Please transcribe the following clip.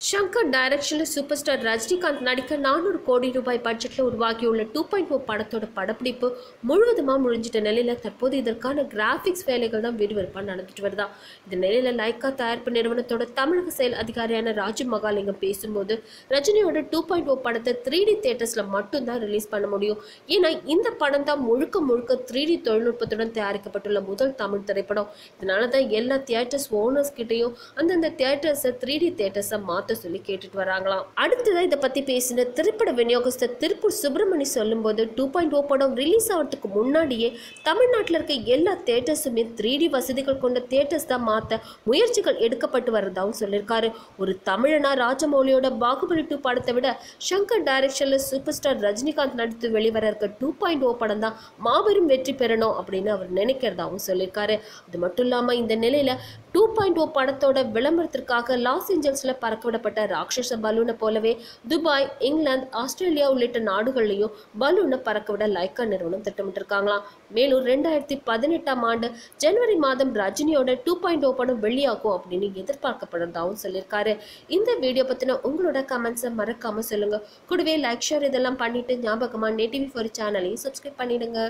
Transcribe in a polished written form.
ஷங்கர் டைரக்ஷனில் super star Rajinikanth நடிக்க 400 கோடி ரூபாய் பட்ஜெட்டில் உருவாகியுள்ள 2.0 படத்தோட படப்பிடிப்பு முழுவதுமாக முடிஞ்சிட்ட நிலையில் தற்போது இதற்கான கிராஃபிக்ஸ் வேலைகள் தான் விறுவிறுப்பாக நடந்துட்டு வருதா. இந்த நிலையில் லைக்கா தயாரிப்பு நிறுவனத்தோட தமிழக செயல் அதிகாரியான ராஜு மகாலிங்கம் பேசும்போது ரஜினியோட 2.0 படத்தை 3D தியேட்டர்ஸில் மட்டும்தான் ரிலீஸ் பண்ண முடியும். ஏன்னா இந்த படம் தான் முழுக்க 3D தொழில்நுட்பத்துடன் தயாரிக்கப்பட்டுள்ள முதல் தமிழ் திரைப்படம். இதனால தான் எல்லா தியேட்டர்ஸ் ஓனர்ஸ் கிட்டையும் அந்தந்த தியேட்டர்ஸை 3D தியேட்டர்ஸை மாற்ற சொல்லி கேட்டுட்டு வராங்களாம். அடுத்ததான் இதை பத்தி பேசின திரைப்பட விநியோகஸ்தர் திருப்பூர் சுப்பிரமணி சொல்லும்போது 2.0 படம் ரிலீஸ் ஆகிறதுக்கு முன்னாடியே தமிழ்நாட்டில் இருக்க எல்லா தியேட்டர்ஸுமே 3D வசதிகள் கொண்ட தியேட்டர்ஸ் தான் மாற்ற முயற்சிகள் எடுக்கப்பட்டு வரதாகவும் சொல்லியிருக்காரு. ஒரு தமிழனா ராஜமௌலியோட பாகுபலி 2 படத்தை விட ஷங்கர் டைரக்ஷன்ல சூப்பர் ஸ்டார் ரஜினிகாந்த் நடித்து வெளிவர இருக்க 2.0 படம் தான் மாபெரும் வெற்றி பெறணும் அப்படின்னு அவர் நினைக்கிறதாகவும் சொல்லியிருக்காரு. அது மட்டும் இல்லாம இந்த நிலையில 2.0 படத்தோட விளம்பரத்திற்காக லாஸ் ஏஞ்சல்ஸ்ல பறக்கவிடப்பட்ட ராட்சச பலூனை போலவே துபாய், இங்கிலாந்து, ஆஸ்திரேலியா உள்ளிட்ட நாடுகள்லையும் பலூனை பறக்கவிட லைக்கா நிறுவனம் திட்டமிட்டிருக்காங்களாம். மேலும் 2018 ஆண்டு ஜனவரி மாதம் ரஜினியோட 2.0 படம் வெளியாகும் அப்படின்னு எதிர்பார்க்கப்படுறதாகவும் சொல்லியிருக்காரு. இந்த வீடியோ பத்தின உங்களோட கமெண்ட்ஸை மறக்காம சொல்லுங்க. கூடவே லைக், ஷேர் இதெல்லாம் பண்ணிட்டு ஞாபகமா NETV4 சேனலையும் சப்ஸ்கிரைப் பண்ணிடுங்க.